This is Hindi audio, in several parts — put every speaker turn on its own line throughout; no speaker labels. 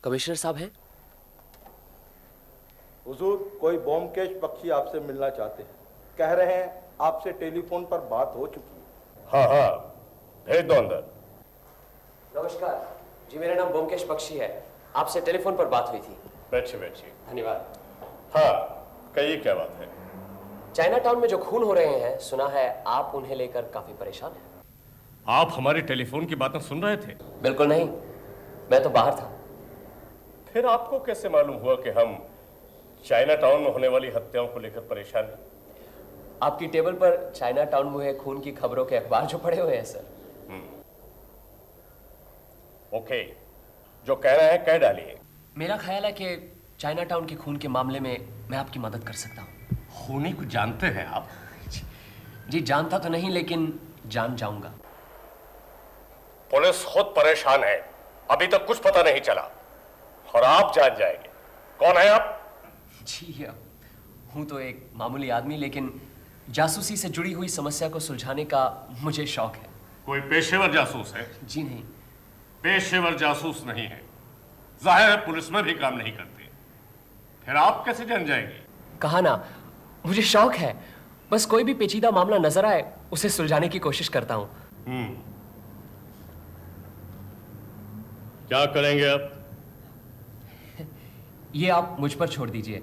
कमिश्नर साहब हैं?
हुजूर, कोई ब्योमकेश बख्शी आपसे मिलना चाहते हैं। कह रहे हैं आपसे टेलीफोन पर बात हो चुकी है।
हाँ हाँ, भेज दो अंदर।
नमस्कार जी, मेरा नाम ब्योमकेश बख्शी है। आपसे टेलीफोन पर बात हुई थी।
बैठिए बैठिए।
धन्यवाद।
हाँ, कहिए क्या बात है।
चाइना टाउन में जो खून हो रहे हैं, सुना है आप उन्हें लेकर काफी परेशान हैं।
आप हमारी टेलीफोन की बातें सुन रहे थे?
बिल्कुल नहीं, मैं तो बाहर था।
फिर आपको कैसे मालूम हुआ कि हम चाइना टाउन में होने वाली हत्याओं को लेकर परेशान हैं?
आपकी टेबल पर चाइना टाउन में हुए खून की खबरों के अखबार जो पड़े हुए हैं सर।
ओके, जो कह रहे हैं कह डालिए।
मेरा ख्याल है कि चाइना टाउन के खून के मामले में मैं आपकी मदद कर सकता हूँ।
खूनी को जानते हैं आप?
जी जानता तो नहीं, लेकिन जान जाऊंगा।
पुलिस खुद परेशान है, अभी तक कुछ पता नहीं चला और आप जान जाएंगे। कौन है आप?
जी हूँ तो एक मामूली आदमी, लेकिन जासूसी से जुड़ी हुई समस्या को सुलझाने का मुझे शौक है।
कोई पेशेवर जासूस है?
जी नहीं।
पेशेवर जासूस नहीं है, जाहिर है पुलिस में भी काम नहीं करते। फिर आप कैसे जान जाएंगे?
कहा ना, मुझे शौक है। बस कोई भी पेचीदा मामला नजर आए उसे सुलझाने की कोशिश करता हूँ।
क्या करेंगे आप?
ये आप मुझ पर छोड़ दीजिए।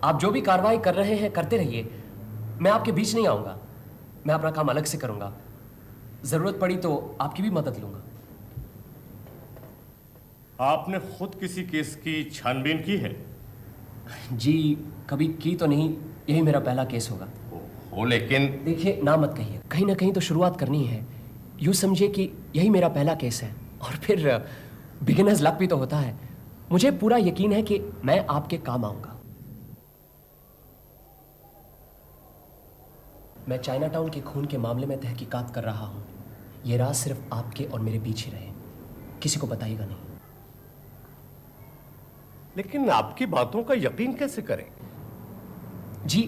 आप जो भी कार्रवाई कर रहे हैं करते रहिए, मैं आपके बीच नहीं आऊंगा। मैं अपना काम अलग से करूंगा। जरूरत पड़ी तो आपकी भी मदद लूंगा।
आपने खुद किसी केस की छानबीन की है?
जी कभी की तो नहीं, यही मेरा पहला केस होगा।
हो, लेकिन
देखिए, ना मत कहिए, कहीं ना कहीं तो शुरुआत करनी है। यूं समझिए कि यही मेरा पहला केस है, और फिर बिगिनर्स लक भी तो होता है। मुझे पूरा यकीन है कि मैं आपके काम आऊंगा। मैं चाइना टाउन के खून के मामले में तहकीकात कर रहा हूं। यह राज सिर्फ आपके और मेरे बीच ही रहे, किसी को बताइएगा नहीं।
लेकिन आपकी बातों का यकीन कैसे करें?
जी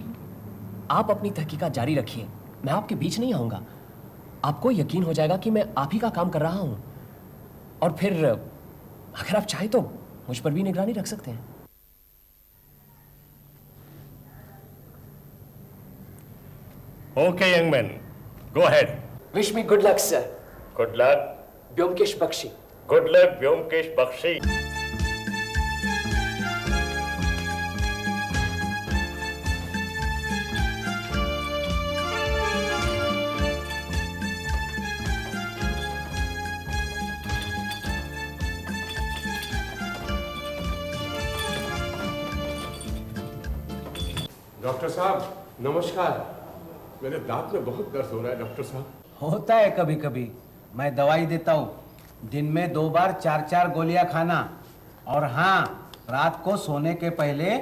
आप अपनी तहकीकात जारी रखिए, मैं आपके बीच नहीं आऊंगा। आपको यकीन हो जाएगा कि मैं आप ही का काम कर रहा हूं, और फिर अगर आप चाहे तो मुझ पर भी निगरानी रख सकते हैं।
Okay young man, go ahead.
Wish me good luck sir.
Good luck.
Byomkesh Bakshi.
Good luck Byomkesh Bakshi.
Doctor साहब नमस्कार। मेरे दांत में बहुत दर्द हो रहा है डॉक्टर साहब।
होता है कभी कभी, मैं दवाई देता हूँ। दिन में 2 बार 4-4 गोलियां खाना, और हाँ, रात को सोने के पहले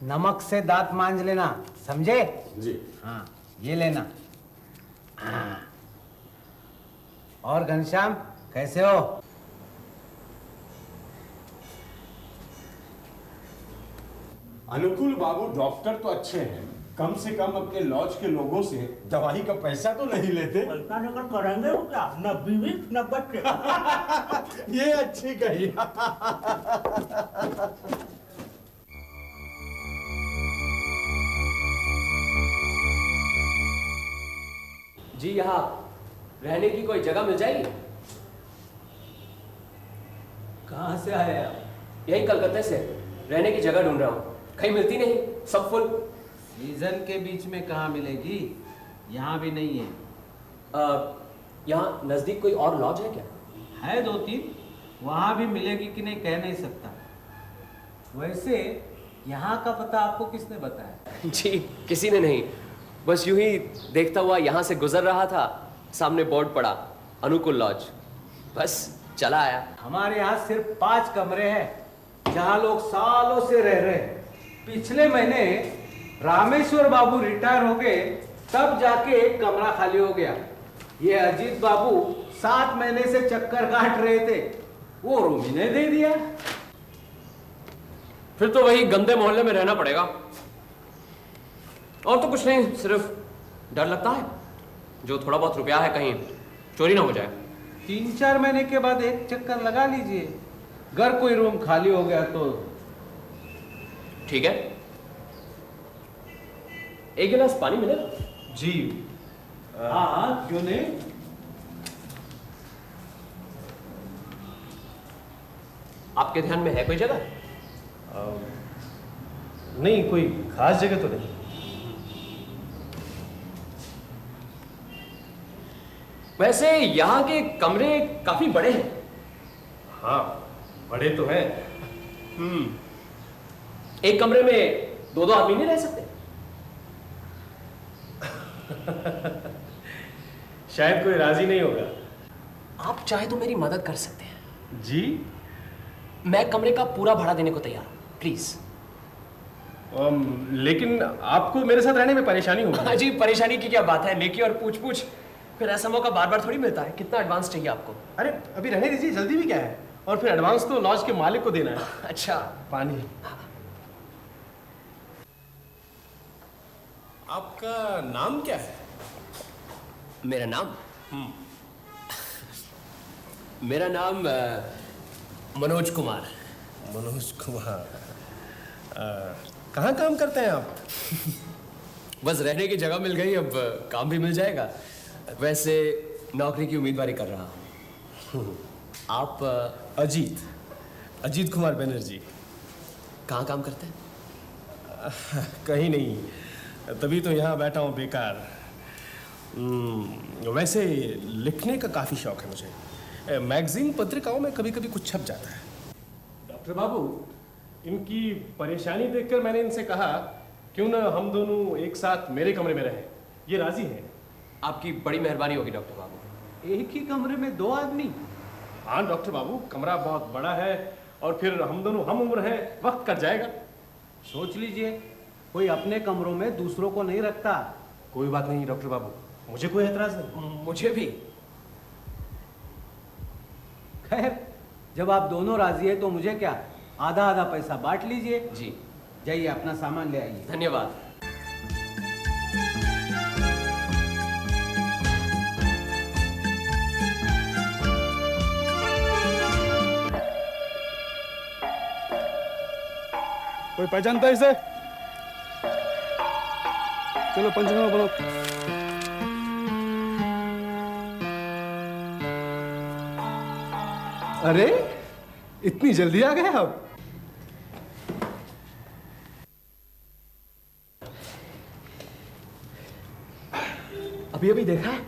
नमक से दांत मांज लेना, समझे?
जी
हाँ, ये लेना। हाँ। और घनश्याम कैसे हो?
अनुकूल बाबू डॉक्टर तो अच्छे हैं, कम से कम अपने लॉज के लोगों से दवाई का पैसा तो नहीं लेते।
पैसा लेकर करेंगे वो क्या? न बीवी न बच्चे।
ये अच्छी कही।
जी यहाँ रहने की कोई जगह मिल जाएगी?
कहाँ से आए आप?
यही कलकत्ते से रहने की जगह ढूंढ रहा हूँ, कहीं मिलती नहीं, सब फुल।
सीजन के बीच में कहाँ मिलेगी? यहाँ भी नहीं है।
यहाँ नजदीक कोई और लॉज है क्या?
है 2-3, वहाँ भी मिलेगी कि नहीं कह नहीं सकता। वैसे यहाँ का पता आपको किसने बताया?
जी किसी ने नहीं, बस यूं ही देखता हुआ यहाँ से गुजर रहा था, सामने बोर्ड पड़ा अनुकूल लॉज, बस चला आया।
हमारे यहाँ सिर्फ 5 कमरे हैं जहाँ लोग सालों से रह रहे हैं। पिछले महीने रामेश्वर बाबू रिटायर हो गए, तब जाके एक कमरा खाली हो गया। ये अजीत बाबू 7 महीने से चक्कर काट रहे थे, वो रूम ही ने दे दिया।
फिर तो वही गंदे मोहल्ले में रहना पड़ेगा। और तो कुछ नहीं, सिर्फ डर लगता है जो थोड़ा बहुत रुपया है कहीं चोरी ना हो जाए।
3-4 महीने के बाद एक चक्कर लगा लीजिए, अगर कोई रूम खाली हो गया तो
ठीक है, एक गिलास पानी मिलेगा?
जी हाँ, क्यों नहीं।
आपके ध्यान में है कोई जगह?
नहीं, कोई खास जगह तो नहीं।
वैसे यहाँ के कमरे काफी बड़े हैं।
हाँ, बड़े तो हैं।
एक कमरे में दो दो आदमी नहीं रह सकते?
शायद कोई राजी नहीं होगा।
आप चाहे तो मेरी मदद कर सकते हैं।
जी?
मैं कमरे का पूरा भाड़ा देने को तैयार हूं, प्लीज।
लेकिन आपको मेरे साथ रहने में परेशानी होगी।
जी, परेशानी की क्या बात है, नेकी और पूछ पूछ, फिर ऐसा मौका बार बार थोड़ी मिलता है। कितना एडवांस चाहिए आपको?
अरे अभी रहने दीजिए, जल्दी भी क्या है। और फिर एडवांस तो लॉज के मालिक को देना है।
अच्छा,
पानी। आपका नाम क्या है?
मेरा नाम मेरा नाम मनोज कुमार।
मनोज कुमार। कहाँ काम करते हैं आप?
बस रहने की जगह मिल गई, अब काम भी मिल जाएगा। वैसे नौकरी की उम्मीदवारी कर रहा हूँ। आप
अजीत कुमार बनर्जी।
कहाँ काम करते हैं?
कहीं नहीं, तभी तो यहाँ बैठा हूँ बेकार। वैसे लिखने का काफ़ी शौक है मुझे। मैगजीन पत्रिकाओं में कभी कभी कुछ छप जाता है। डॉक्टर बाबू, इनकी परेशानी देखकर मैंने इनसे कहा क्यों ना हम दोनों एक साथ मेरे कमरे में रहें। ये राजी हैं।
आपकी बड़ी मेहरबानी होगी डॉक्टर बाबू।
एक ही कमरे में दो आदमी?
हाँ डॉक्टर बाबू, कमरा बहुत बड़ा है और फिर हम दोनों हम उम्र हैं, वक्त कट जाएगा।
सोच लीजिए, कोई अपने कमरों में दूसरों को नहीं रखता।
कोई बात नहीं डॉक्टर बाबू, मुझे कोई एतराज नहीं।
मुझे भी।
खैर, जब आप दोनों राजी है तो मुझे क्या, आधा आधा पैसा बांट लीजिए।
जी,
जाइए अपना सामान ले आइए।
धन्यवाद।
कोई पहचानता है इसे? चलो पंचनामा बनाओ।
अरे इतनी जल्दी आ गए आप?
अभी अभी देखा है,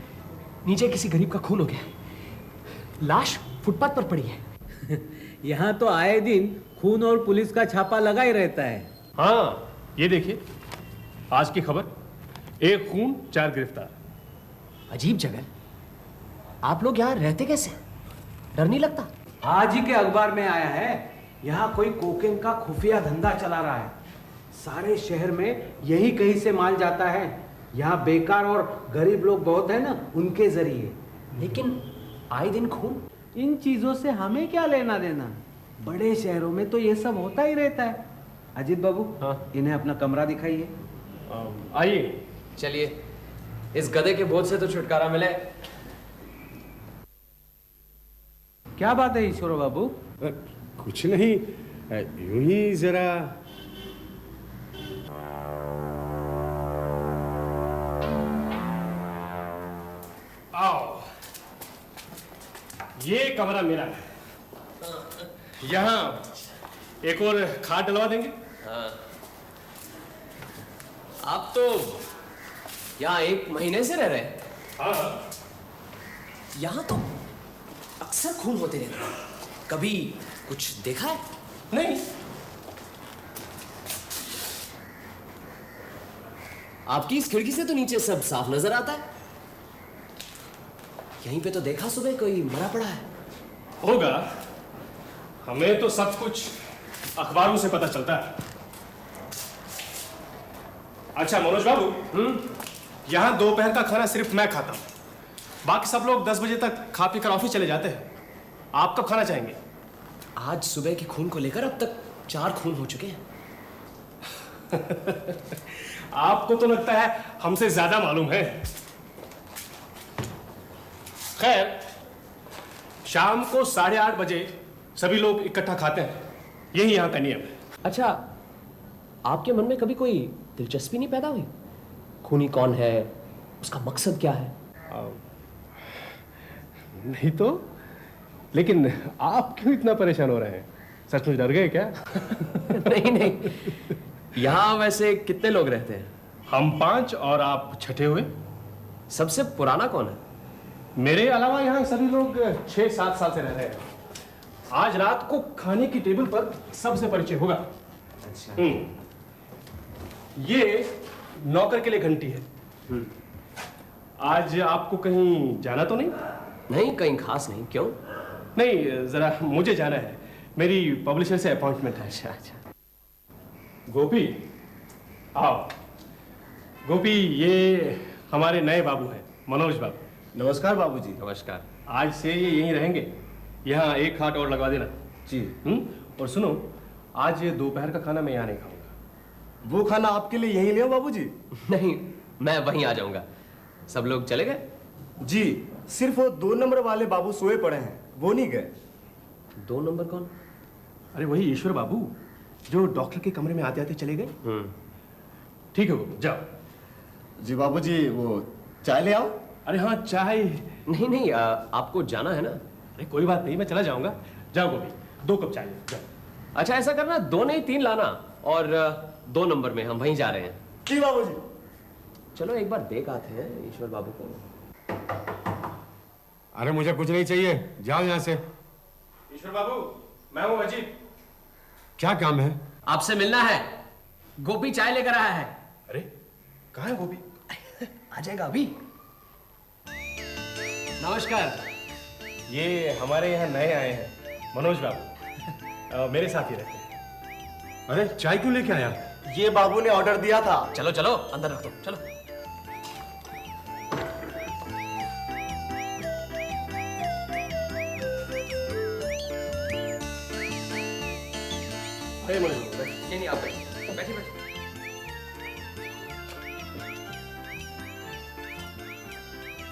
नीचे किसी गरीब का खून हो गया। लाश फुटपाथ पर पड़ी है।
यहाँ तो आए दिन खून और पुलिस का छापा लगा ही रहता है।
हाँ, ये देखिए आज की खबर, 1 खून 4 गिरफ्तार।
अजीब जगह। आप लोग यहाँ रहते कैसे? डर नहीं लगता?
आज ही के अखबार में आया है, यहाँ कोई कोकेन का खुफिया धंधा चला रहा है। सारे शहर में यही कहीं से माल जाता है। यहाँ बेकार और गरीब लोग बहुत है ना, उनके जरिए।
लेकिन आए दिन खून।
इन चीजों से हमें क्या लेना देना? बड़े शहरों में तो ये सब होता ही रहता है। अजीत बाबू,
हाँ?
इन्हें अपना कमरा दिखाइए।
आइए।
चलिए, इस गधे के बोझ से तो छुटकारा मिले।
क्या बात है ईश्वर बाबू?
कुछ नहीं, यूं ही जरा।
आओ, ये कमरा मेरा है। यहाँ एक और खाट डलवा देंगे।
आप तो यहाँ 1 महीने से रह रहे हैं।
हाँ,
यहाँ तो अक्सर खून होते रहते हैं। कभी कुछ देखा है?
नहीं।
आपकी इस खिड़की से तो नीचे सब साफ नजर आता है। यहीं पे तो देखा सुबह कोई मरा पड़ा है।
होगा, हमें तो सब कुछ अखबारों से पता चलता है। अच्छा मनोज बाबू, यहाँ दोपहर का खाना सिर्फ मैं खाता हूँ, बाकी सब लोग 10 बजे तक खा पी कर ऑफिस चले जाते हैं। आप कब खाना चाहेंगे?
आज सुबह के खून को लेकर अब तक 4 खून हो चुके हैं।
आपको तो लगता है हमसे ज्यादा मालूम है। खैर, शाम को 8:30 बजे सभी लोग इकट्ठा खाते हैं, यही यहाँ का नियम है।
अच्छा, आपके मन में कभी कोई दिलचस्पी नहीं पैदा हुई? खूनी कौन है, उसका मकसद क्या है?
नहीं तो, लेकिन आप क्यों इतना परेशान हो रहे हैं? सचमुच डर गए क्या?
नहीं नहीं, यहाँ वैसे कितने लोग रहते हैं?
हम 5 और आप छठे हुए।
सबसे पुराना कौन है?
मेरे अलावा यहाँ सभी लोग 6-7 साल से रह रहे हैं। आज रात को खाने की टेबल पर सबसे परिचय होगा।
अच्छा।
ये नौकर के लिए घंटी है। आज आपको कहीं जाना तो नहीं?
नहीं, कहीं खास नहीं। क्यों?
नहीं, जरा मुझे जाना है, मेरी पब्लिशर से अपॉइंटमेंट है।
अच्छा अच्छा।
गोपी, आओ। गोपी, ये हमारे नए बाबू हैं, मनोज बाबू।
नमस्कार बाबूजी।
नमस्कार।
आज से ये यहीं रहेंगे, यहाँ एक खाट और लगवा देना।
जी।
और सुनो, आज ये दोपहर का खाना मैं यहाँ नहीं खाऊंगा।
वो खाना आपके लिए यहीं ले बाबूजी?
नहीं, मैं वहीं आ जाऊंगा। सब लोग चले गए?
जी, सिर्फ वो 2 नंबर वाले बाबू सोए पड़े हैं, वो नहीं गए।
2 नंबर कौन?
अरे वही ईश्वर बाबू, जो डॉक्टर के कमरे में आते आते चले गए। ठीक है बाबू, जाओ।
जी बाबूजी, वो चाय ले आओ।
अरे हाँ, चाय।
नहीं नहीं, आपको जाना है ना?
अरे कोई बात नहीं, मैं चला जाऊंगा। जाओ गोपी, 2 कप चाय जाओ।
अच्छा, ऐसा करना, 2 नहीं 3 लाना, और 2 नंबर में हम वहीं जा रहे हैं।
जी बाबूजी।
चलो एक बार देख आते हैं ईश्वर बाबू को।
अरे मुझे कुछ नहीं चाहिए, जाओ यहाँ से।
ईश्वर बाबू, मैं हूँ अजीत।
क्या काम है?
आपसे मिलना है। गोपी चाय लेकर आया है।
अरे कहाँ है गोपी?
आ जाएगा अभी। नमस्कार।
ये हमारे यहाँ नए आए हैं, मनोज बाबू। मेरे साथ ही रहते हैं।
अरे चाय क्यों लेके आया?
ये बाबू ने ऑर्डर दिया था।
चलो चलो, अंदर रख दो, चलो।
अरे मनोज बाबू, बैठो।
नहीं नहीं, आप बैठिए बैठिए बैठिए।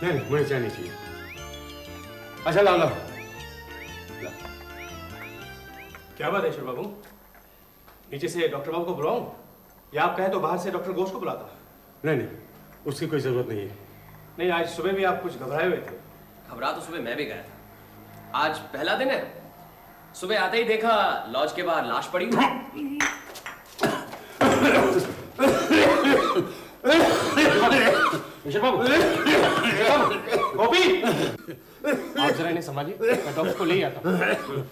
नहीं, मुझे चाय नहीं चाहिए। अच्छा ला लो।
क्या बात है ईश्वर बाबू, नीचे से डॉक्टर बाबू को बुलाऊं, या आप कहें तो बाहर से डॉक्टर घोष को बुलाता?
नहीं नहीं, उसकी कोई जरूरत नहीं है।
नहीं, आज सुबह भी आप कुछ घबराए हुए थे।
घबरा तो सुबह मैं भी गया था। आज पहला दिन है। सुबह आते ही देखा लॉज के बाहर लाश पड़ी हुई।
ईश्वर बाबू, गोपी, आप जरा इन्हें संभालिए, मैं डॉक्टर को ले ही आता हूँ।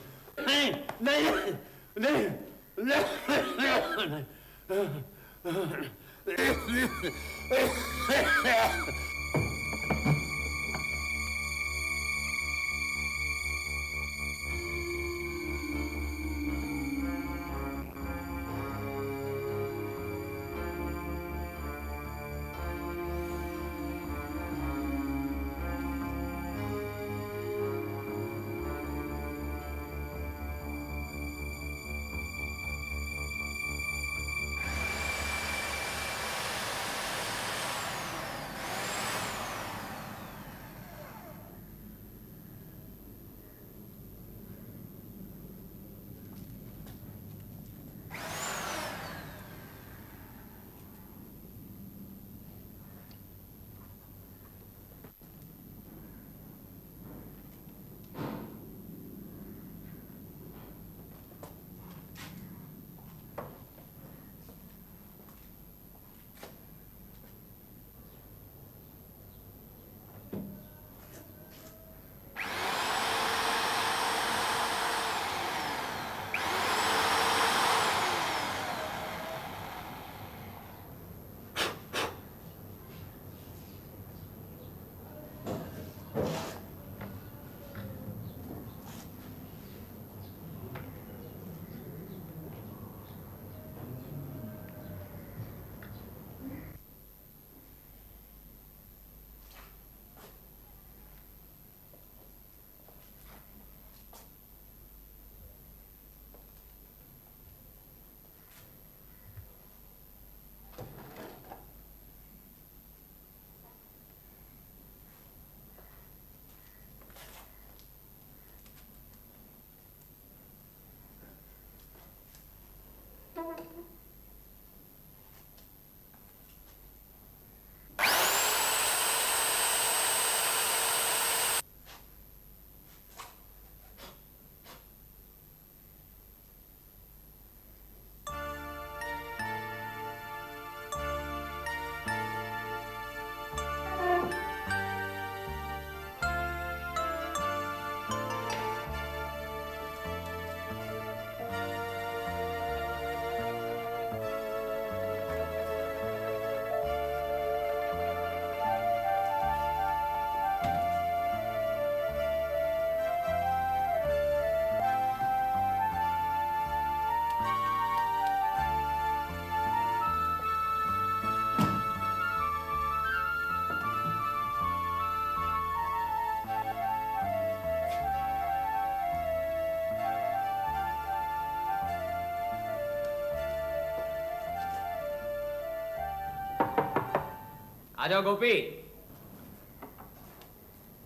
आ जाओ गोपी।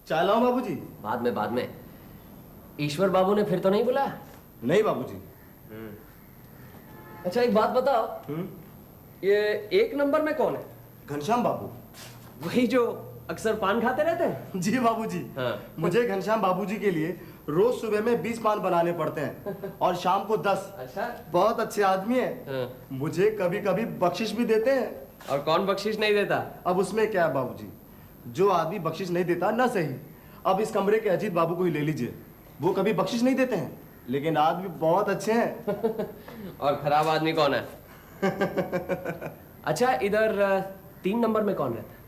चाय लाऊं बाबूजी?
बाद में ईश्वर बाबू ने फिर तो नहीं बुलाया?
नहीं बाबूजी।
अच्छा एक बात बताओ, ये 1 नंबर में कौन है?
घनश्याम बाबू।
वही जो अक्सर पान खाते रहते हैं?
जी बाबूजी।
हाँ।
मुझे घनश्याम बाबूजी के लिए रोज सुबह में 20 पान बनाने पड़ते हैं और शाम को 10।
अच्छा।
बहुत अच्छे आदमी है।
हाँ।
मुझे कभी कभी बख्शिश भी देते हैं।
और कौन बख्शिश नहीं देता?
अब उसमें क्या है बाबूजी, जो आदमी बख्शिश नहीं देता ना सही। अब इस कमरे के अजीत बाबू को ही ले लीजिए, वो कभी बख्शिश नहीं देते हैं, लेकिन आदमी बहुत अच्छे हैं।
और खराब आदमी कौन है? अच्छा इधर 3 नंबर में कौन रहता है?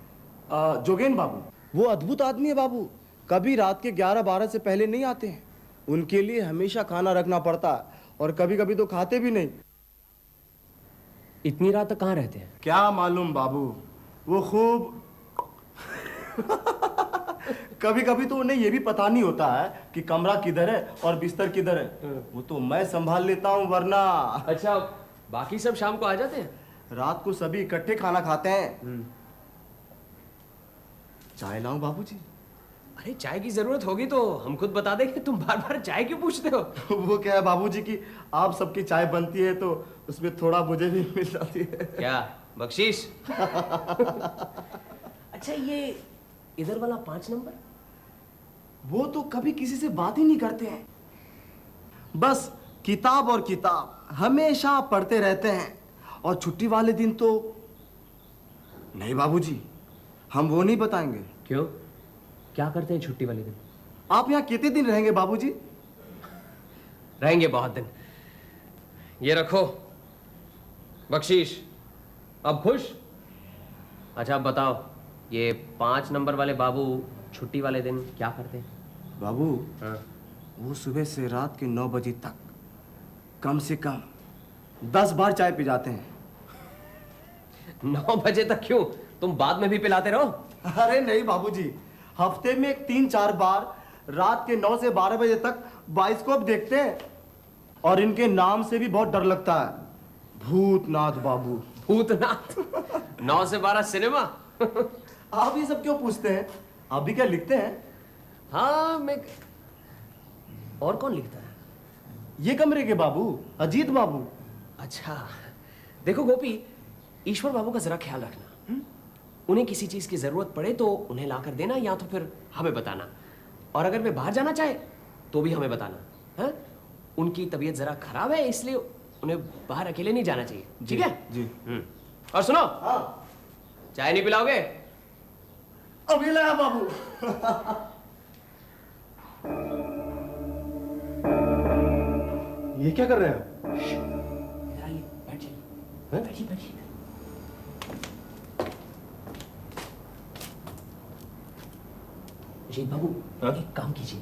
जोगेन बाबू। वो अद्भुत आदमी है बाबू, कभी रात के 11-12 से पहले नहीं आते हैं। उनके लिए हमेशा खाना रखना पड़ता है और कभी कभी तो खाते भी नहीं।
इतनी रात तक कहाँ रहते हैं?
क्या मालूम बाबू, वो खूब कभी कभी तो उन्हें ये भी पता नहीं होता है कि कमरा किधर है और बिस्तर किधर है। वो तो मैं संभाल लेता हूँ, वरना
अच्छा बाकी सब शाम को आ जाते हैं?
रात को सभी इकट्ठे खाना खाते हैं। चाय लाऊं बाबूजी?
अरे चाय की जरूरत होगी तो हम खुद बता देंगे, तुम बार बार चाय क्यों पूछते हो?
वो क्या है बाबूजी कि आप सबकी चाय बनती है तो उसमें थोड़ा मुझे भी मिल जाती है।
क्या बख्शीश? अच्छा ये इधर वाला 5 नंबर?
वो तो कभी किसी से बात ही नहीं करते हैं, बस किताब और किताब हमेशा पढ़ते रहते हैं। और छुट्टी वाले दिन तो नहीं बाबूजी, हम वो नहीं बताएंगे।
क्यों, क्या करते हैं छुट्टी वाले दिन?
आप यहाँ कितने दिन रहेंगे बाबूजी?
रहेंगे बहुत दिन। ये रखो बख्शीश, अब खुश? अच्छा अब बताओ, ये 5 नंबर वाले बाबू छुट्टी वाले दिन क्या करते हैं?
बाबू
हाँ।
वो सुबह से रात के 9 बजे तक कम से कम 10 बार चाय पी जाते हैं।
9 बजे तक क्यों, तुम बाद में भी पिलाते रहो।
अरे नहीं बाबूजी, हफ्ते में 3-4 बार रात के 9 से 12 बजे तक बाइस्कोप देखते हैं। और इनके नाम से भी बहुत डर लगता है, भूतनाथ बाबू।
भूतनाथ? 9 से 12 सिनेमा?
आप ये सब क्यों पूछते हैं, आप भी क्या लिखते हैं?
हाँ मैं। और कौन लिखता है?
ये कमरे के बाबू, अजीत बाबू।
अच्छा देखो गोपी, ईश्वर बाबू का जरा ख्याल रखना। उन्हें किसी चीज की जरूरत पड़े तो उन्हें लाकर देना, या तो फिर हमें बताना। और अगर वे बाहर जाना चाहे तो भी हमें बताना। हाँ? उनकी तबीयत जरा खराब है, इसलिए उन्हें बाहर अकेले नहीं जाना चाहिए, ठीक है?
जी।
और सुनो,
हाँ
चाय नहीं पिलाओगे?
अभी लाया बाबू।
ये क्या कर रहे हैं आप?
इधर आइए, बैठ जाइए। बैठिए बैठिए। अजीत बाबू एक काम कीजिए,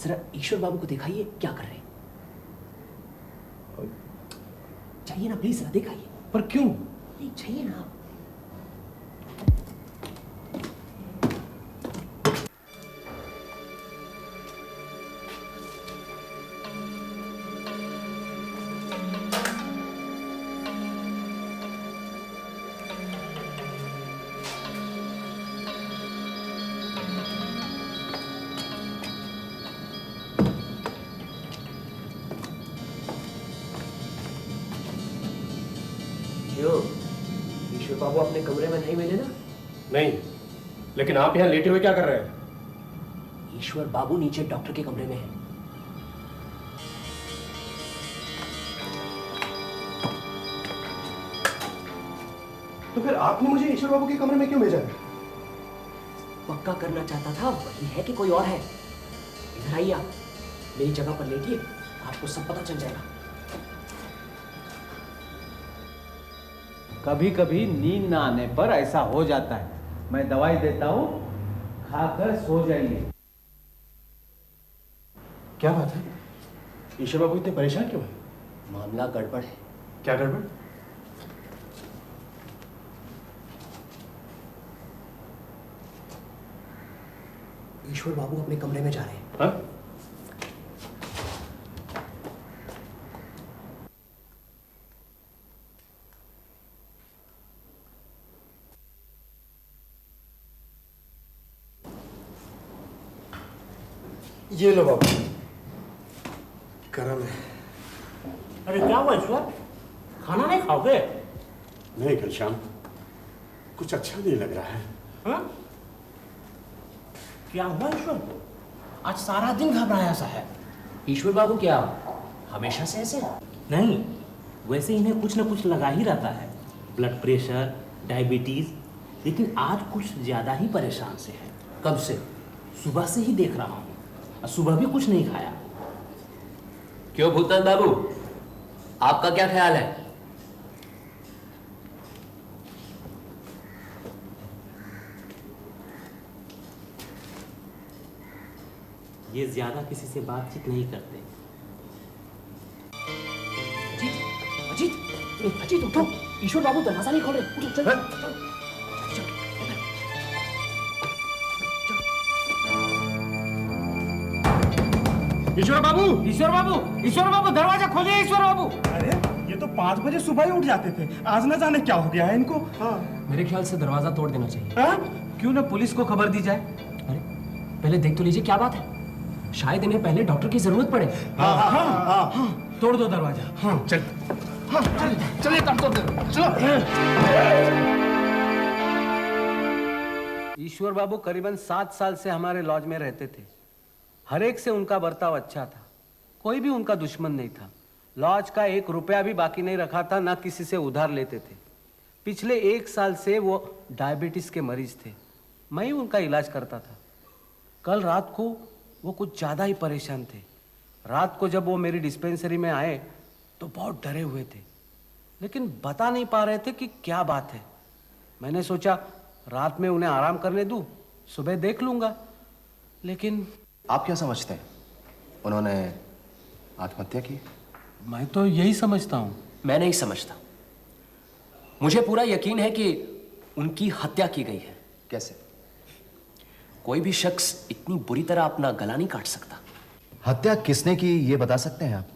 जरा ईश्वर बाबू को दिखाइए क्या कर रहे हैं। चाहिए ना प्लीज, जरा दिखाइए।
पर क्यों?
नहीं चाहिए ना। क्यों, ईश्वर बाबू अपने कमरे में नहीं मिले ना?
नहीं, लेकिन आप यहाँ लेटे हुए क्या कर रहे हैं?
ईश्वर बाबू नीचे डॉक्टर के कमरे में है।
तो फिर आपने मुझे ईश्वर बाबू के कमरे में क्यों भेजा है?
पक्का करना चाहता था वही है कि कोई और है। इधर आइए, आप मेरी जगह पर लेटिए, आपको सब पता चल जाएगा।
कभी कभी नींद ना आने पर ऐसा हो जाता है। मैं दवाई देता हूँ, खाकर सो जाइए।
क्या बात है? ईश्वर बाबू इतने परेशान क्यों हैं?
मामला गड़बड़ है।
क्या गड़बड़?
ईश्वर बाबू अपने कमरे में जा रहे हैं।
हाँ?
ये लो बाबू, करम है।
अरे क्या हुआ ईश्वर, खाना नहीं खाओगे?
नहीं घनश्याम, कुछ अच्छा नहीं लग रहा है।
हाँ? क्या हुआ ईश्वर को? आज सारा दिन घबराया सा है।
ईश्वर बाबू क्या हमेशा से ऐसे हैं?
नहीं, वैसे इन्हें कुछ ना कुछ लगा ही रहता है, ब्लड प्रेशर, डायबिटीज, लेकिन आज कुछ ज्यादा ही परेशान से है। कब से? सुबह से ही देख रहा हूँ, और सुबह भी कुछ नहीं खाया।
क्यों भूतनाथ बाबू, आपका क्या ख्याल है?
ये ज्यादा किसी से बातचीत नहीं करते।
अजीत, अजीत, अजीत उठो, ईश्वर बाबू दरवाजा नहीं खोल रहे। उठो, चल, चल,
ईश्वर बाबू,
ईश्वर बाबू, ईश्वर बाबू, दरवाजा खोलिए ईश्वर बाबू।
अरे ये तो 5 बजे सुबह ही उठ जाते थे, आज न जाने क्या हो गया है इनको। हाँ।
मेरे ख्याल से दरवाजा तोड़ देना चाहिए।
हाँ?
क्यों ना पुलिस को खबर दी जाए?
अरे पहले देख तो लीजिए क्या बात है, शायद इन्हें पहले डॉक्टर की जरूरत पड़े।
तोड़ दो दरवाजा।
हाँ चल,
चलिए चलो।
ईश्वर बाबू करीबन 7 साल से हमारे लॉज में रहते थे। हर एक से उनका बर्ताव अच्छा था, कोई भी उनका दुश्मन नहीं था। लॉज का 1 रुपया भी बाकी नहीं रखा था, ना किसी से उधार लेते थे। पिछले 1 साल से वो डायबिटीज के मरीज थे, मैं ही उनका इलाज करता था। कल रात को वो कुछ ज़्यादा ही परेशान थे। रात को जब वो मेरी डिस्पेंसरी में आए तो बहुत डरे हुए थे, लेकिन बता नहीं पा रहे थे कि क्या बात है। मैंने सोचा रात में उन्हें आराम करने दूं, सुबह देख लूंगा। लेकिन
आप क्या समझते हैं, उन्होंने आत्महत्या की?
मैं तो यही समझता हूँ।
मैं नहीं समझता, मुझे पूरा यकीन है कि उनकी हत्या की गई है।
कैसे?
कोई भी शख्स इतनी बुरी तरह अपना गला नहीं काट सकता।
हत्या किसने की ये बता सकते हैं आप?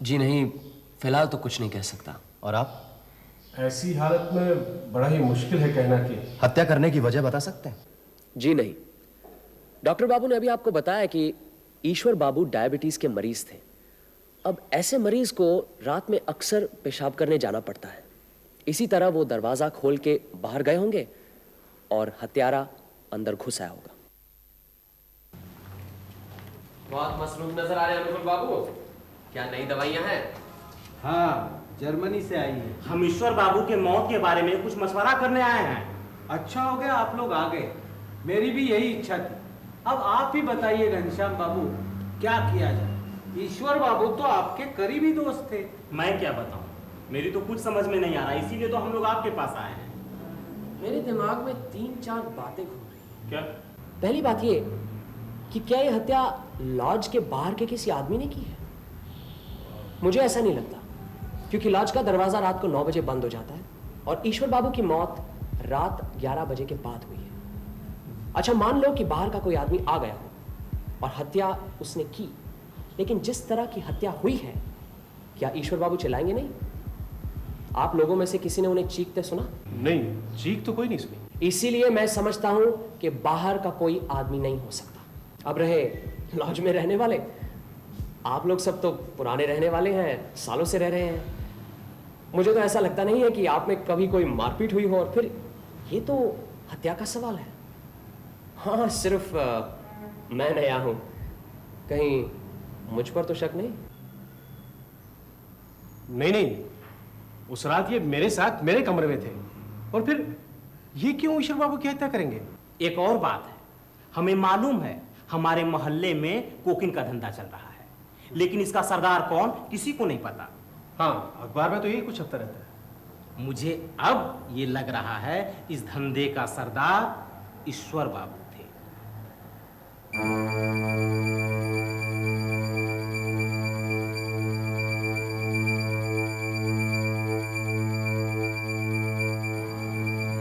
जी नहीं, फिलहाल तो कुछ नहीं कह सकता।
और आप?
ऐसी हालत में बड़ा ही मुश्किल है कहना कि
हत्या करने की वजह बता सकते हैं?
जी नहीं, डॉक्टर बाबू ने अभी आपको बताया कि ईश्वर बाबू डायबिटीज के मरीज थे। अब ऐसे मरीज को रात में अक्सर पेशाब करने जाना पड़ता है, इसी तरह वो दरवाजा खोल के बाहर गए होंगे और हत्यारा अंदर घुस आया होगा। बहुत मसरूफ नजर आ रहे हैं अनुकुल बाबू, क्या नई दवाइयां हैं?
हाँ, जर्मनी से आई है।
हम ईश्वर बाबू के मौत के बारे में कुछ मशवरा करने आए हैं।
अच्छा हो गया आप लोग आ गए, मेरी भी यही इच्छा थी। अब आप ही बताइए घनश्याम बाबू, क्या किया जाए? ईश्वर बाबू तो आपके करीबी दोस्त थे।
मैं क्या बताऊं, मेरी तो कुछ समझ में नहीं आ रहा, इसीलिए तो हम लोग आपके पास आए हैं।
मेरे दिमाग में 3-4 बातें घूम रही हैं।
क्या?
पहली बात ये कि क्या ये हत्या लॉज के बाहर के किसी आदमी ने की है? मुझे ऐसा नहीं लगता, क्योंकि लॉज का दरवाजा रात को 9 बजे बंद हो जाता है और ईश्वर बाबू की मौत रात 11 बजे के बाद हुई है। अच्छा, मान लो कि बाहर का कोई आदमी आ गया हो और हत्या उसने की, लेकिन जिस तरह की हत्या हुई है, क्या ईश्वर बाबू चिल्लाएंगे नहीं? आप लोगों में से किसी ने उन्हें चीखते सुना?
नहीं, चीख तो कोई नहीं सुनी।
इसीलिए मैं समझता हूं कि बाहर का कोई आदमी नहीं हो सकता। अब रहे लॉज में रहने वाले, आप लोग सब तो पुराने रहने वाले हैं, सालों से रह रहे हैं। मुझे तो ऐसा लगता नहीं है कि आप में कभी कोई मारपीट हुई हो, और फिर ये तो हत्या का सवाल है। हाँ, सिर्फ मैं नया हूं, कहीं मुझ पर तो शक नहीं?
नहीं, उस रात ये मेरे साथ मेरे कमरे में थे, और फिर ये क्यों ईश्वर बाबू की हत्या करेंगे?
एक और बात है, हमें मालूम है हमारे मोहल्ले में कोकिन का धंधा चल रहा है, लेकिन इसका सरदार कौन किसी को नहीं पता।
हाँ, अखबार में तो यही कुछ छपता रहता है।
मुझे अब ये लग रहा है इस धंधे का सरदार ईश्वर बाबू थे।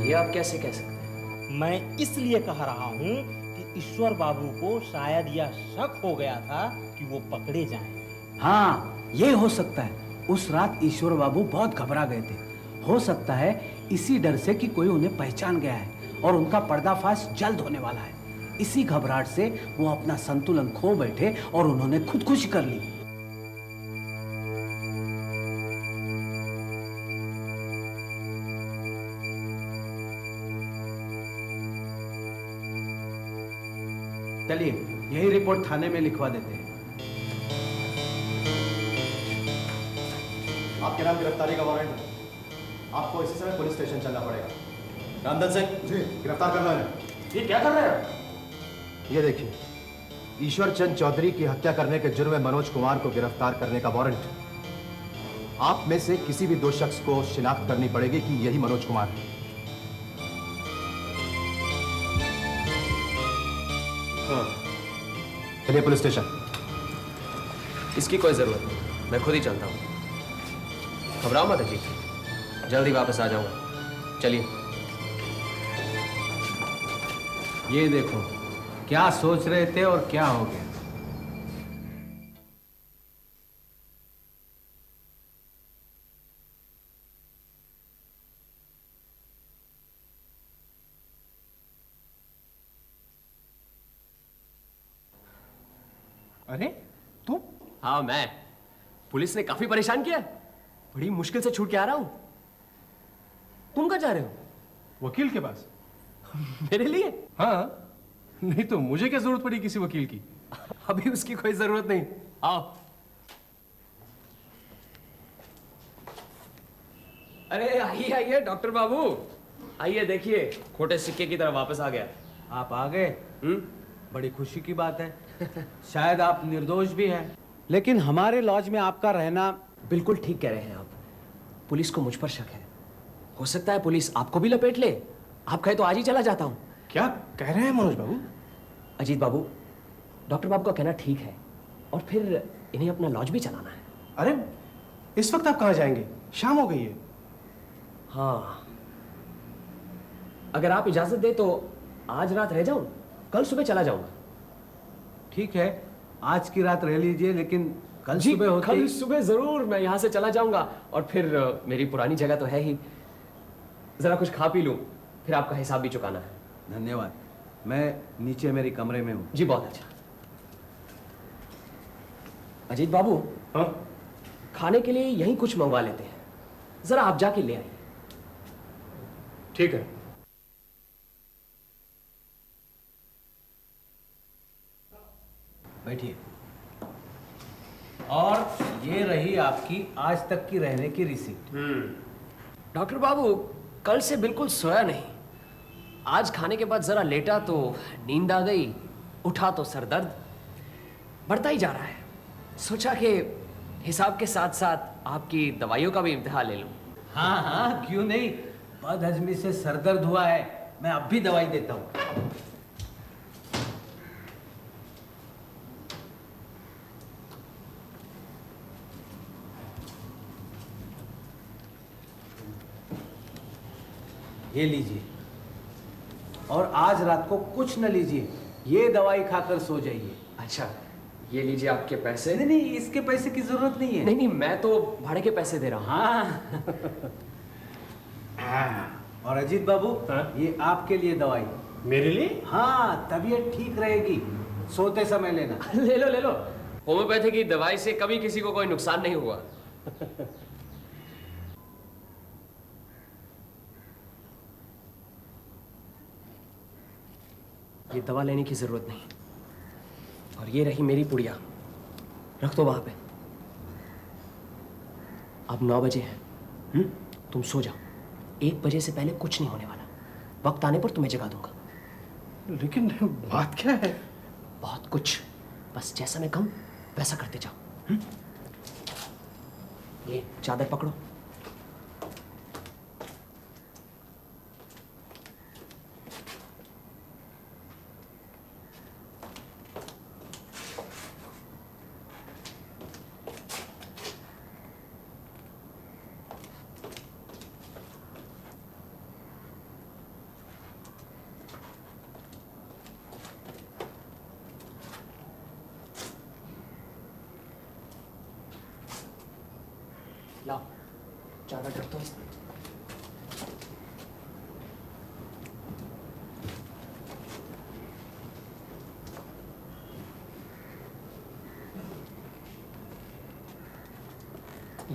ये आप कैसे कह सकते हैं?
मैं इसलिए कह रहा हूं कि ईश्वर बाबू को शायद यह शक हो गया था कि वो पकड़े जाएं।
हाँ, ये हो सकता है। उस रात ईश्वर बाबू बहुत घबरा गए थे। हो सकता है इसी डर से कि कोई उन्हें पहचान गया है और उनका पर्दाफाश जल्द होने वाला है। इसी घबराहट से वो अपना संतुलन खो बैठे और उन्होंने खुदकुशी कर ली। चलिए यही रिपोर्ट थाने में लिखवा देते हैं।
आपके नाम गिरफ्तारी का वारंट है। आपको इसी समय पुलिस स्टेशन चलना पड़ेगा। रामदन सिंह जी, गिरफ्तार करना है।
ये क्या कर रहे हैं?
ये देखिए, ईश्वर चंद चौधरी की हत्या करने के जुर्म में मनोज कुमार को गिरफ्तार करने का वारंट। आप में से किसी भी दो शख्स को शिनाख्त करनी पड़ेगी कि यही मनोज कुमार है। चलिए पुलिस स्टेशन।
इसकी कोई जरूरत नहीं, मैं खुद ही चलता हूँ। घबराओ मत अजीत, जल्दी वापस आ जाऊंगा। चलिए।
ये देखो क्या सोच रहे थे और क्या हो गया।
अरे तू?
हाँ मैं। पुलिस ने काफी परेशान किया, बड़ी मुश्किल से छूट के आ रहा हूं। तुम कहाँ जा रहे हो?
वकील के पास।
मेरे लिए?
हाँ, नहीं तो मुझे क्या जरूरत पड़ी किसी वकील की?
अभी उसकी कोई जरूरत नहीं। आओ। अरे आइए आइए डॉक्टर बाबू, आइए देखिए, खोटे सिक्के की तरह वापस आ गया।
आप आ गए? बड़ी खुशी की बात है। शायद आप निर्दोष भी हैं, लेकिन हमारे लॉज में आपका रहना।
बिल्कुल ठीक कह रहे हैं आप। पुलिस को मुझ पर शक है। हो सकता है पुलिस आपको भी लपेट ले। आप कहे तो आज ही चला जाता हूं।
क्या कह रहे हैं मनोज बाबू?
अजीत बाबू, डॉक्टर बाबू का कहना ठीक है, और फिर इन्हें अपना लॉज भी चलाना है।
अरे इस वक्त आप कहाँ जाएंगे? शाम हो गई है।
हाँ, अगर आप इजाजत दे तो आज रात रह जाऊं, कल सुबह चला जाऊंगा।
ठीक है, आज की रात रह लीजिए, लेकिन कल
जी,
सुबह होते
कल
ही।
सुबह जरूर मैं यहाँ से चला जाऊंगा, और फिर मेरी पुरानी जगह तो है ही, जरा कुछ खा पी लूं, फिर आपका हिसाब भी चुकाना है।
धन्यवाद। मैं नीचे मेरे कमरे में हूँ।
जी बहुत अच्छा। अजीत बाबू,
हाँ?
खाने के लिए यहीं कुछ मंगवा लेते हैं, जरा आप जाके ले आइए।
ठीक है।
बैठिए। और ये रही आपकी आज तक की रहने की रिसीप्ट।
डॉक्टर बाबू, कल से बिल्कुल सोया नहीं। आज खाने के बाद जरा लेटा तो नींद आ गई, उठा तो सर दर्द बढ़ता ही जा रहा है। सोचा कि हिसाब के साथ साथ आपकी दवाइयों का भी इम्तिहान ले लूं।
हाँ हाँ, क्यों नहीं। बदहजमी से सरदर्द हुआ है, मैं अब भी दवाई देता हूँ। ये लीजिए, और आज रात को कुछ न लीजिए, ये दवाई खाकर सो जाइए।
अच्छा, ये लीजिए आपके पैसे।
नहीं नहीं, इसके पैसे की जरूरत नहीं है।
नहीं नहीं, मैं तो भाड़े के पैसे दे रहा हूँ।
हाँ। और अजीत बाबू,
हाँ?
ये आपके लिए दवाई।
मेरे लिए?
हाँ, तबीयत ठीक रहेगी, सोते समय लेना।
ले लो ले लो, होम्योपैथी की दवाई से कभी किसी को कोई नुकसान नहीं हुआ। ये दवा लेने की जरूरत नहीं, और ये रही मेरी पुड़िया, रख दो वहां पे। अब 9 बजे हैं। तुम सो जाओ, 1 बजे से पहले कुछ नहीं होने वाला। वक्त आने पर तुम्हें जगा दूंगा।
लेकिन बात क्या है?
बहुत कुछ, बस जैसा मैं कहूं वैसा करते जाओ। ये चादर पकड़ो। लाओ, चादर ढक दो।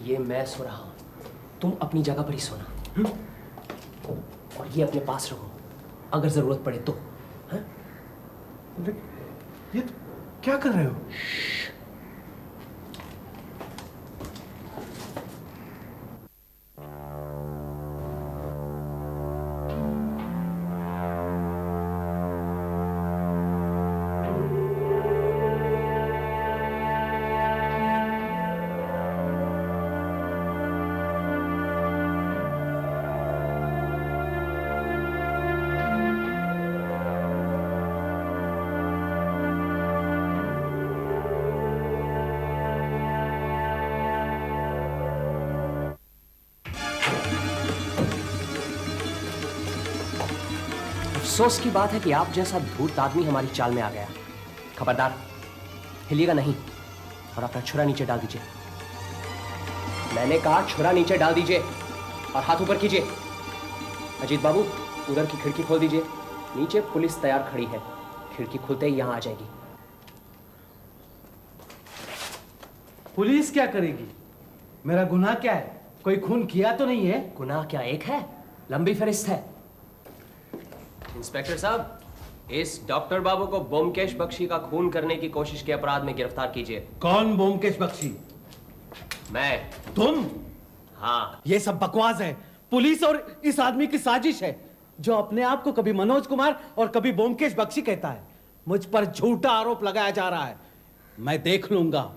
ये मैं सो रहा हूं, तुम अपनी जगह पर ही सोना। और ये अपने पास रखो, अगर जरूरत पड़े तो। हाँ?
ये क्या कर रहे हो?
अफसोस की बात है कि आप जैसा धूर्त आदमी हमारी चाल में आ गया। खबरदार, हिलिएगा नहीं और अपना छुरा नीचे डाल दीजिए। मैंने कहा छुरा नीचे डाल दीजिए और हाथ ऊपर कीजिए। अजीत बाबू, उधर की खिड़की खोल दीजिए। नीचे पुलिस तैयार खड़ी है, खिड़की खुलते ही यहां आ जाएगी।
पुलिस क्या करेगी? मेरा गुनाह क्या है? कोई खून किया तो नहीं है?
गुनाह क्या एक है, लंबी फहरिस्त है। इंस्पेक्टर साहब, इस डॉक्टर बाबू को ब्योमकेश बख्शी का खून करने की कोशिश के अपराध में गिरफ्तार कीजिए।
कौन ब्योमकेश बख्शी?
मैं।
तुम?
हाँ।
ये सब बकवास है। पुलिस और इस आदमी की साजिश है, जो अपने आप को कभी मनोज कुमार और कभी ब्योमकेश बख्शी कहता है। मुझ पर झूठा आरोप लगाया जा रहा है। मैं देख लूंगा।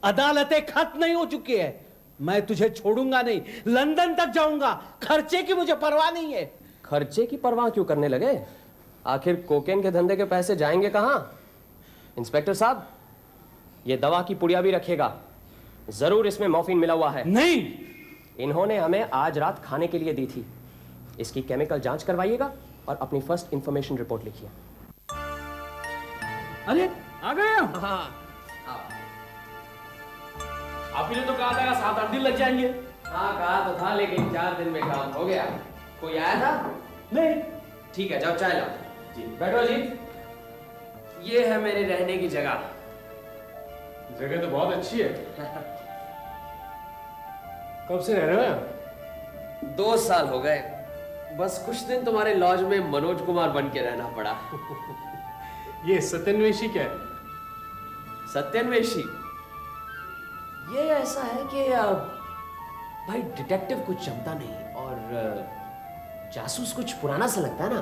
अदालतें खत्म नहीं हो चुकी है। मैं तुझे छोड़ूंगा नहीं, लंदन तक जाऊंगा। खर्चे की मुझे परवाह नहीं है।
खर्चे की परवाह क्यों करने लगे? आखिर कोकेन के धंधे के पैसे जाएंगे कहां? इंस्पेक्टर साहब, ये दवा की पुड़िया भी रखिएगा, जरूर इसमें मॉर्फिन मिला हुआ है।
नहीं,
इन्होंने हमें आज रात खाने के लिए दी थी। इसकी केमिकल जांच करवाइएगा और अपनी फर्स्ट इंफॉर्मेशन रिपोर्ट लिखिए।
अरे आ गए हम।
हाँ,
आप ही ने तो कहा था 7-8 दिन लग जाएंगे।
हाँ कहा तो था, लेकिन 4 दिन में काम हो गया। कोई आया था?
नहीं।
ठीक है, जाओ चाय लाओ। जी बैठो जी। ये है मेरे रहने की जगह।
जगह तो बहुत अच्छी है। कब से रह रहे हो?
2 साल हो गए। बस कुछ दिन तुम्हारे लॉज में मनोज कुमार बन के रहना पड़ा।
ये सत्यन्वेषी क्या है?
सत्यन्वेषी ये ऐसा है कि भाई डिटेक्टिव कुछ जमता नहीं और जासूस कुछ पुराना सा लगता है ना,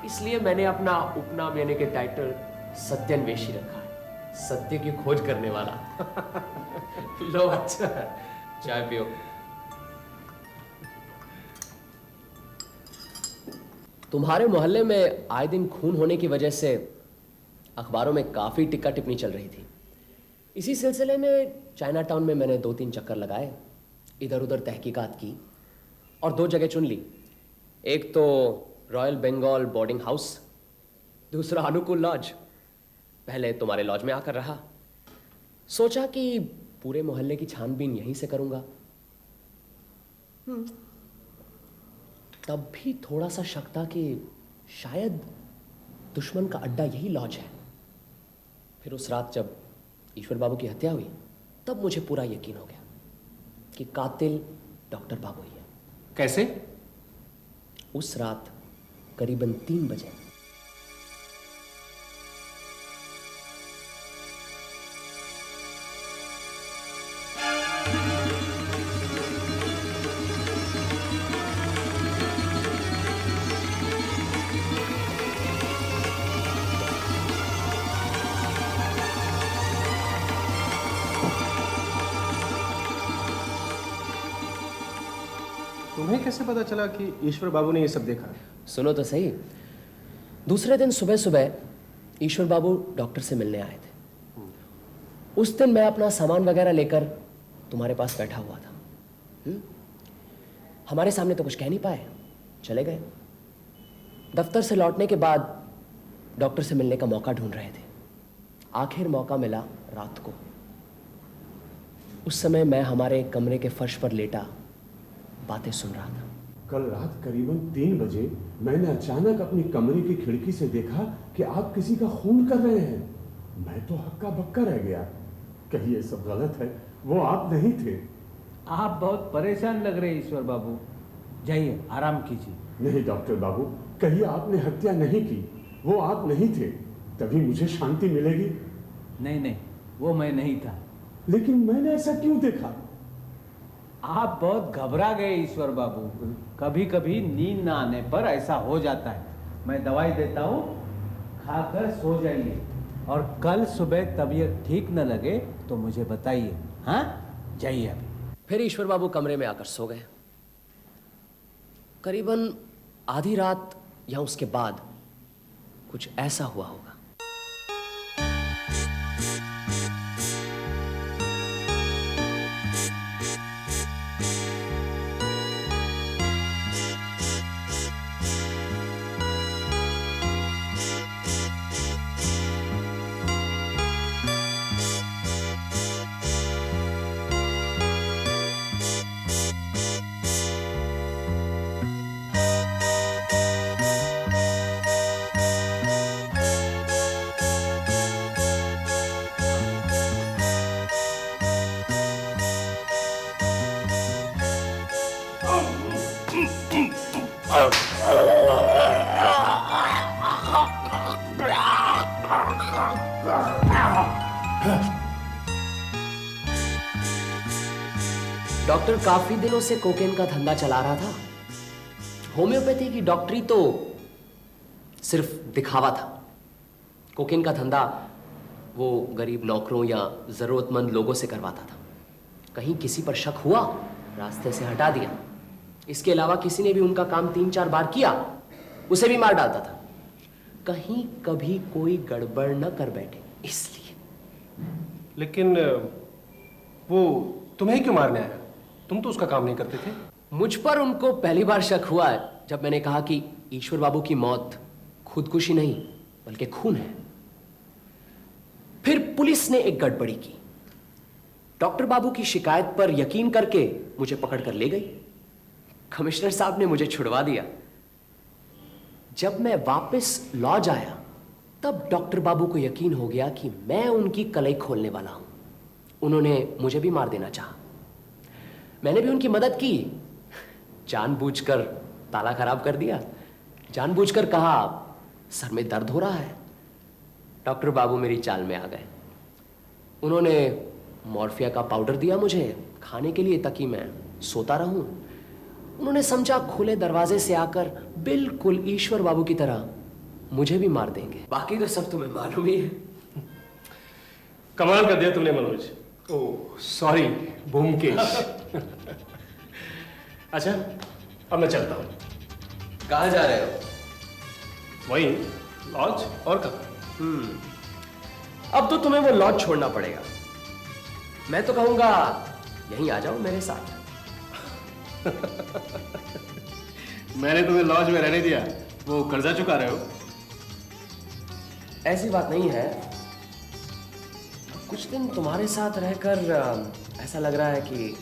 इसलिए मैंने अपना उपनाम यानी कि टाइटल सत्यन्वेषी रखा है। सत्य की खोज करने वाला। लो अच्छा, चाय पियो। तुम्हारे मोहल्ले में आए दिन खून होने की वजह से अखबारों में काफी टिक्का टिप्पणी चल रही थी। इसी सिलसिले में चाइना टाउन में मैंने 2-3 चक्कर लगाए, इधर उधर तहकीकात की और 2 जगह चुन ली। एक तो रॉयल बंगाल बोर्डिंग हाउस, दूसरा अनुकूल लॉज। पहले तुम्हारे लॉज में आकर रहा, सोचा कि पूरे मोहल्ले की छानबीन यहीं से करूंगा। तब भी थोड़ा सा शक था कि शायद दुश्मन का अड्डा यही लॉज है। फिर उस रात जब ईश्वर बाबू की हत्या हुई, तब मुझे पूरा यकीन हो गया कि कातिल डॉक्टर बाबू ही है।
कैसे?
उस रात करीबन 3 बजे
तुम्हें कैसे पता चला कि ईश्वर बाबू ने ये सब देखा?
सुनो तो सही। दूसरे दिन सुबह सुबह ईश्वर बाबू डॉक्टर से मिलने आए थे। उस दिन मैं अपना सामान वगैरह लेकर तुम्हारे पास बैठा हुआ था। हमारे सामने तो कुछ कह नहीं पाए, चले गए। दफ्तर से लौटने के बाद डॉक्टर से मिलने का मौका ढूंढ रहे थे। आखिर मौका मिला रात को। उस समय मैं हमारे कमरे के फर्श पर लेटा बातें सुन रहा था।
कल रात करीबन 3 बजे मैंने अचानक अपनी कमरे की खिड़की से देखा कि आप किसी का खून कर रहे हैं। मैं तो हक्का बक्का रह गया। कहीं ये सब गलत है, वो आप नहीं थे।
आप बहुत परेशान लग रहे हैं ईश्वर बाबू, जाइए आराम कीजिए।
नहीं डॉक्टर बाबू, कहिए आपने हत्या नहीं की, वो आप नहीं थे, तभी मुझे शांति मिलेगी।
नहीं नहीं, वो मैं नहीं था।
लेकिन मैंने ऐसा क्यों देखा?
आप बहुत घबरा गए ईश्वर बाबू, कभी कभी नींद ना आने पर ऐसा हो जाता है। मैं दवाई देता हूँ, खाकर सो जाइए, और कल सुबह तबीयत ठीक न लगे तो मुझे बताइए। हाँ, जाइए अभी।
फिर ईश्वर बाबू कमरे में आकर सो गए। करीबन आधी रात या उसके बाद कुछ ऐसा हुआ होगा। डॉक्टर काफी दिनों से कोकेन का धंधा चला रहा था। होम्योपैथी की डॉक्टरी तो सिर्फ दिखावा था। कोकेन का धंधा वो गरीब नौकरों या जरूरतमंद लोगों से करवाता था। कहीं किसी पर शक हुआ, रास्ते से हटा दिया। इसके अलावा किसी ने भी उनका काम 3-4 बार किया, उसे भी मार डालता था। कहीं कभी कोई गड़बड़ न कर बैठे, इसलिए।
लेकिन वो तुम्हें क्यों मारने आया? तुम तो उसका काम नहीं करते थे।
मुझ पर उनको पहली बार शक हुआ है जब मैंने कहा कि ईश्वर बाबू की मौत खुदकुशी नहीं बल्कि खून है। फिर पुलिस ने एक गड़बड़ी की। डॉक्टर बाबू की शिकायत पर यकीन करके मुझे पकड़कर ले गई। कमिश्नर साहब ने मुझे छुड़वा दिया। जब मैं वापस लॉज आया तब डॉक्टर बाबू को यकीन हो गया कि मैं उनकी कलई खोलने वाला हूं। उन्होंने मुझे भी मार देना चाहा। मैंने भी उनकी मदद की, जानबूझकर ताला खराब कर दिया, जानबूझकर कहा सर में दर्द हो रहा है। डॉक्टर बाबू मेरी चाल में आ गए। उन्होंने मॉर्फिया का पाउडर दिया मुझे खाने के लिए ताकि मैं सोता रहूं। उन्होंने समझा खुले दरवाजे से आकर बिल्कुल ईश्वर बाबू की तरह मुझे भी मार देंगे। बाकी तो सब तुम्हें मालूम ही है।
कमाल कर दिया तुमने मनोज। Oh sorry Byomkesh. अच्छा, अब मैं चलता हूँ।
कहाँ जा रहे हो?
वही लॉज, और कहाँ?
अब तो तुम्हें वो लॉज छोड़ना पड़ेगा। मैं तो कहूंगा यहीं आ जाओ मेरे साथ।
मैंने तुम्हें लॉज में रहने दिया, वो कर्जा चुका रहे हो?
ऐसी बात नहीं है। कुछ दिन तुम्हारे साथ रहकर ऐसा लग रहा है कि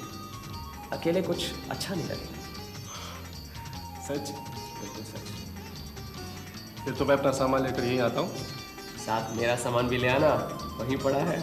अकेले कुछ अच्छा नहीं लगेगा।
सच? बिल्कुल सच। फिर तो मैं अपना सामान लेकर यहीं आता हूँ।
साथ मेरा सामान भी ले आना, वहीं पड़ा है।